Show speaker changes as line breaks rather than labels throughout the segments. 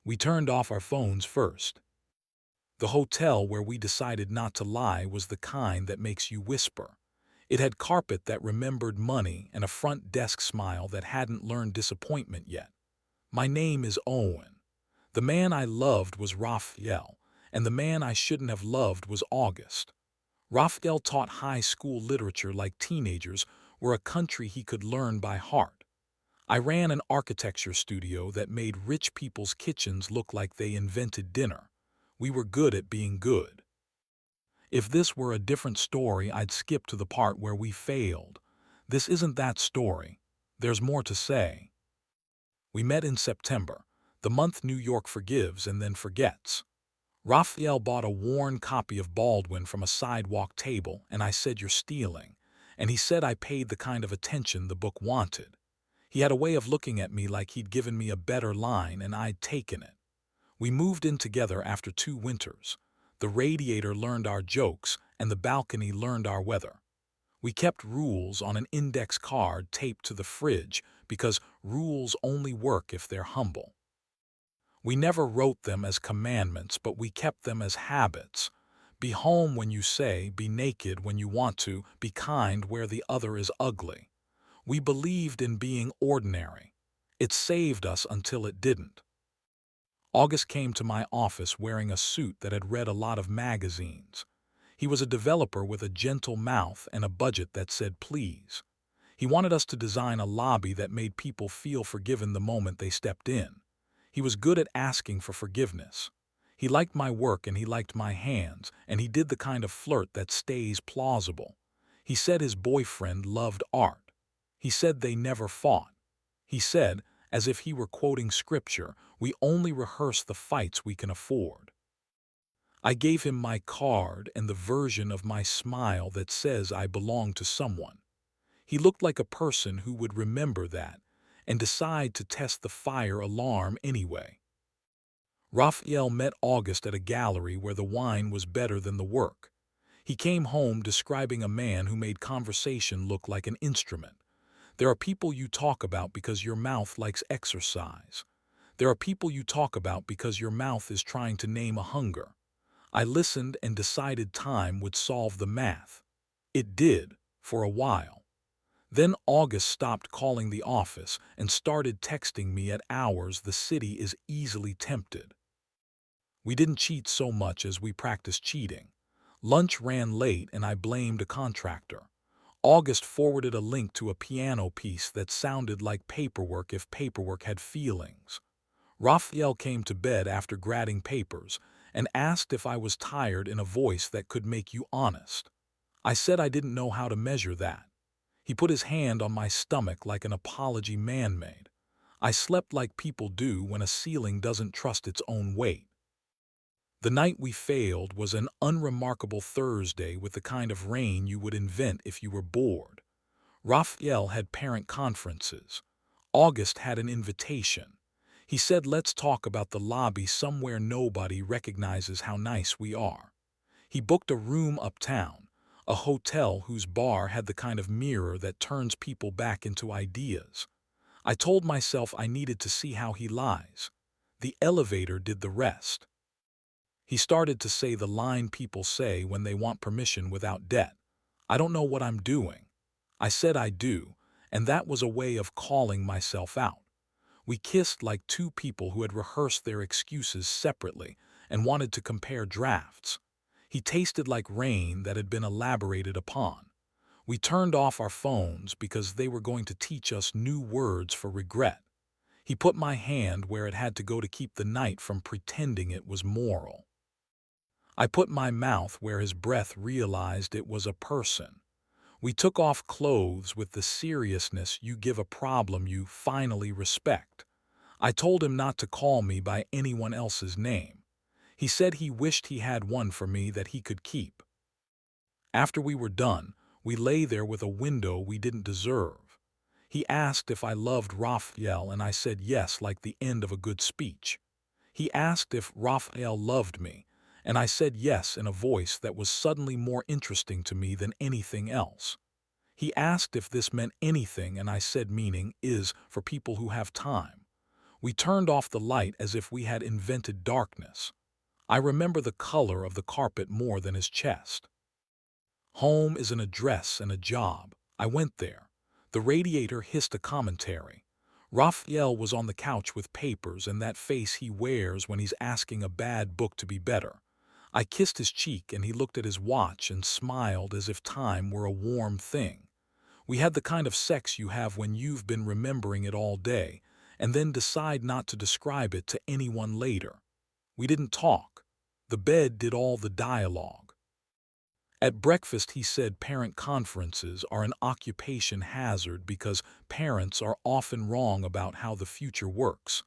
We turned off our phones first. The hotel where we decided not to lie was the kind that makes you whisper. It had carpet that remembered money and a front desk smile that hadn't learned disappointment yet. My name is Owen. The man I loved was Raphael, and the man I shouldn't have loved was August. Raphael taught high school literature like teenagers were a country he could learn by heart. I ran an architecture studio that made rich people's kitchens look like they invented dinner. We were good at being good. If this were a different story, I'd skip to the part where we failed. This isn't that story. There's more to say. We met in September, the month New York forgives and then forgets. Raphael bought a worn copy of Baldwin from a sidewalk table, and I said, "You're stealing." And he said I paid the kind of attention the book wanted. He had a way of looking at me like he'd given me a better line and I'd taken it. We moved in together after 2 winters. The radiator learned our jokes, and the balcony learned our weather. We kept rules on an index card taped to the fridge because rules only work if they're humble. We never wrote them as commandments, but we kept them as habits. Be home when you say, be naked when you want to, be kind where the other is ugly. We believed in being ordinary. It saved us until it didn't. August came to my office wearing a suit that had read a lot of magazines. He was a developer with a gentle mouth and a budget that said please. He wanted us to design a lobby that made people feel forgiven the moment they stepped in. He was good at asking for forgiveness. He liked my work and he liked my hands, and he did the kind of flirt that stays plausible. He said his boyfriend loved art. He said they never fought. He said, as if he were quoting scripture, we only rehearse the fights we can afford. I gave him my card and the version of my smile that says I belong to someone. He looked like a person who would remember that and decide to test the fire alarm anyway. Raphael met August at a gallery where the wine was better than the work. He came home describing a man who made conversation look like an instrument. There are people you talk about because your mouth likes exercise. There are people you talk about because your mouth is trying to name a hunger. I listened and decided time would solve the math. It did, for a while. Then August stopped calling the office and started texting me at hours the city is easily tempted. We didn't cheat so much as we practiced cheating. Lunch ran late and I blamed a contractor. August forwarded a link to a piano piece that sounded like paperwork if paperwork had feelings. Raphael came to bed after grading papers and asked if I was tired in a voice that could make you honest. I said I didn't know how to measure that. He put his hand on my stomach like an apology man-made. I slept like people do when a ceiling doesn't trust its own weight. The night we failed was an unremarkable Thursday with the kind of rain you would invent if you were bored. Raphael had parent conferences. August had an invitation. He said, let's talk about the lobby somewhere nobody recognizes how nice we are. He booked a room uptown, a hotel whose bar had the kind of mirror that turns people back into ideas. I told myself I needed to see how he lies. The elevator did the rest. He started to say the line people say when they want permission without debt. I don't know what I'm doing. I said I do, and that was a way of calling myself out. We kissed like two people who had rehearsed their excuses separately and wanted to compare drafts. He tasted like rain that had been elaborated upon. We turned off our phones because they were going to teach us new words for regret. He put my hand where it had to go to keep the night from pretending it was moral. I put my mouth where his breath realized it was a person. We took off clothes with the seriousness you give a problem you finally respect. I told him not to call me by anyone else's name. He said he wished he had one for me that he could keep. After we were done, we lay there with a window we didn't deserve. He asked if I loved Raphael and I said yes like the end of a good speech. He asked if Raphael loved me, and I said yes in a voice that was suddenly more interesting to me than anything else. He asked if this meant anything and I said meaning is for people who have time. We turned off the light as if we had invented darkness. I remember the color of the carpet more than his chest. Home is an address and a job. I went there. The radiator hissed a commentary. Raphael was on the couch with papers and that face he wears when he's asking a bad book to be better. I kissed his cheek and he looked at his watch and smiled as if time were a warm thing. We had the kind of sex you have when you've been remembering it all day and then decide not to describe it to anyone later. We didn't talk. The bed did all the dialogue. At breakfast he said parent conferences are an occupation hazard because parents are often wrong about how the future works.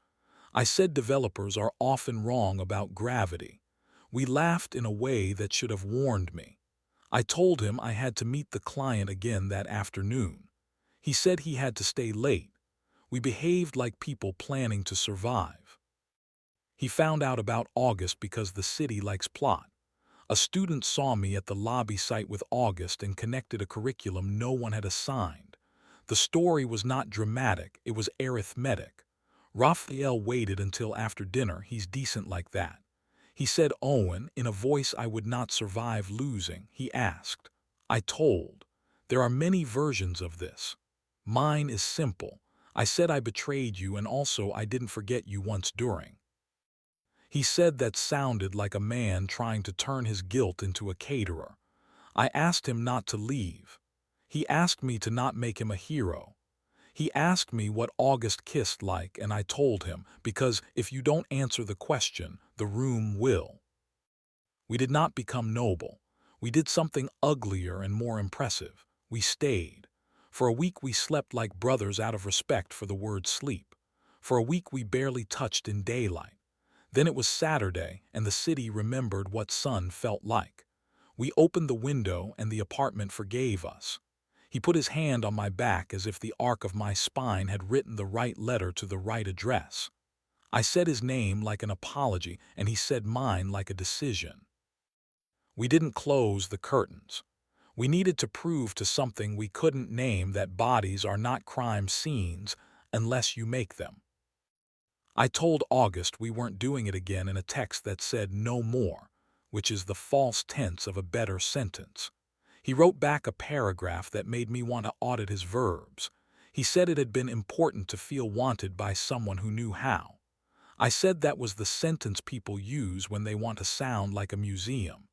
I said developers are often wrong about gravity. We laughed in a way that should have warned me. I told him I had to meet the client again that afternoon. He said he had to stay late. We behaved like people planning to survive. He found out about August because the city likes plot. A student saw me at the lobby site with August and connected a curriculum no one had assigned. The story was not dramatic, it was arithmetic. Raphael waited until after dinner, he's decent like that. He said, Owen, in a voice I would not survive losing, he asked. I told. There are many versions of this. Mine is simple. I said I betrayed you and also I didn't forget you once during. He said that sounded like a man trying to turn his guilt into a caterer. I asked him not to leave. He asked me to not make him a hero. He asked me what August kissed like and I told him, because if you don't answer the question, the room will. We did not become noble. We did something uglier and more impressive. We stayed. For a week we slept like brothers out of respect for the word sleep. For a week we barely touched in daylight. Then it was Saturday, and the city remembered what sun felt like. We opened the window, and the apartment forgave us. He put his hand on my back as if the arc of my spine had written the right letter to the right address. I said his name like an apology, and he said mine like a decision. We didn't close the curtains. We needed to prove to something we couldn't name that bodies are not crime scenes unless you make them. I told August we weren't doing it again in a text that said no more, which is the false tense of a better sentence. He wrote back a paragraph that made me want to audit his verbs. He said it had been important to feel wanted by someone who knew how. I said that was the sentence people use when they want to sound like a museum.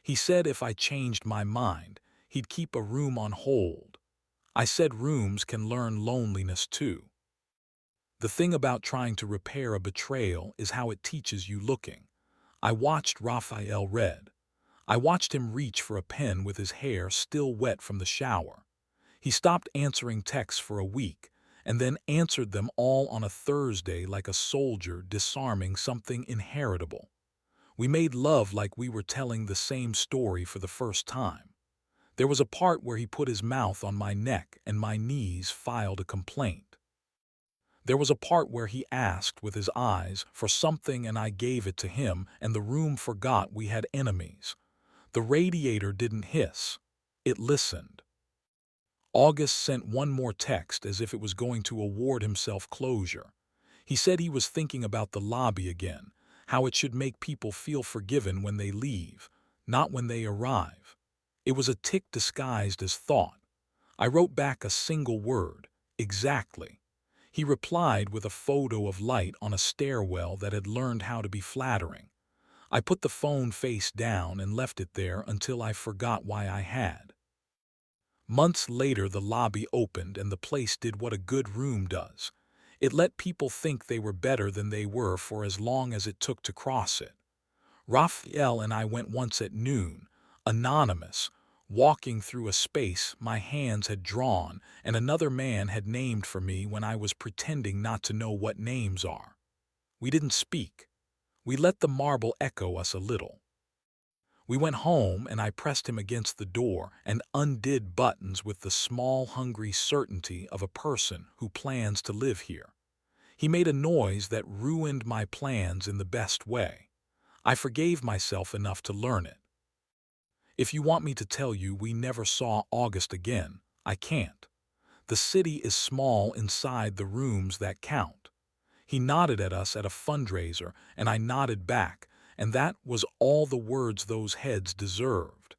He said if I changed my mind, he'd keep a room on hold. I said rooms can learn loneliness too. The thing about trying to repair a betrayal is how it teaches you looking. I watched Raphael read. I watched him reach for a pen with his hair still wet from the shower. He stopped answering texts for a week, and then answered them all on a Thursday like a soldier disarming something inheritable. We made love like we were telling the same story for the first time. There was a part where he put his mouth on my neck and my knees filed a complaint. There was a part where he asked with his eyes for something and I gave it to him and the room forgot we had enemies. The radiator didn't hiss. It listened. August sent one more text as if it was going to award himself closure. He said he was thinking about the lobby again, how it should make people feel forgiven when they leave, not when they arrive. It was a tick disguised as thought. I wrote back a single word, exactly. He replied with a photo of light on a stairwell that had learned how to be flattering. I put the phone face down and left it there until I forgot why I had. Months later the lobby opened and the place did what a good room does. It let people think they were better than they were for as long as it took to cross it. Raphael and I went once at noon, anonymous, walking through a space my hands had drawn and another man had named for me when I was pretending not to know what names are. We didn't speak. We let the marble echo us a little. We went home and I pressed him against the door and undid buttons with the small, hungry certainty of a person who plans to live here. He made a noise that ruined my plans in the best way. I forgave myself enough to learn it. If you want me to tell you we never saw August again, I can't. The city is small inside the rooms that count. He nodded at us at a fundraiser, and I nodded back, and that was all the words those heads deserved.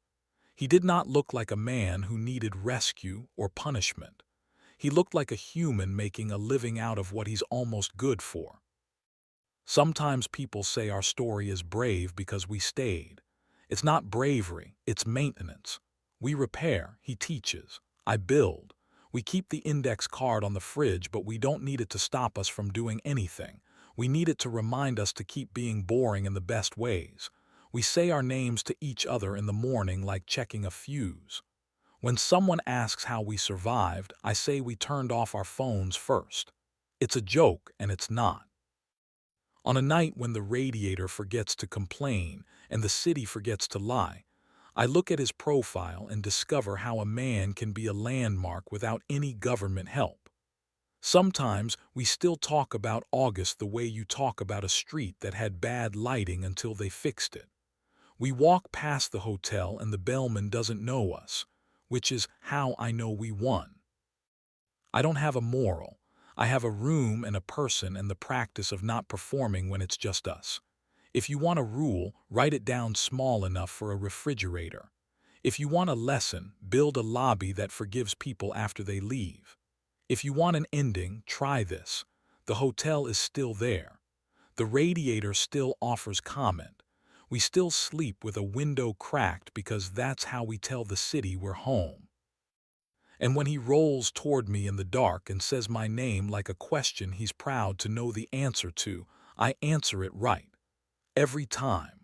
He did not look like a man who needed rescue or punishment. He looked like a human making a living out of what he's almost good for. Sometimes people say our story is brave because we stayed. It's not bravery, it's maintenance. We repair, he teaches. I build. We keep the index card on the fridge, but we don't need it to stop us from doing anything. We need it to remind us to keep being boring in the best ways. We say our names to each other in the morning like checking a fuse. When someone asks how we survived, I say we turned off our phones first. It's a joke, and it's not. On a night when the radiator forgets to complain and the city forgets to lie, I look at his profile and discover how a man can be a landmark without any government help. Sometimes we still talk about August the way you talk about a street that had bad lighting until they fixed it. We walk past the hotel and the bellman doesn't know us, which is how I know we won. I don't have a moral. I have a room and a person and the practice of not performing when it's just us. If you want a rule, write it down small enough for a refrigerator. If you want a lesson, build a lobby that forgives people after they leave. If you want an ending, try this. The hotel is still there. The radiator still offers comment. We still sleep with a window cracked because that's how we tell the city we're home. And when he rolls toward me in the dark and says my name like a question he's proud to know the answer to, I answer it right. Every time.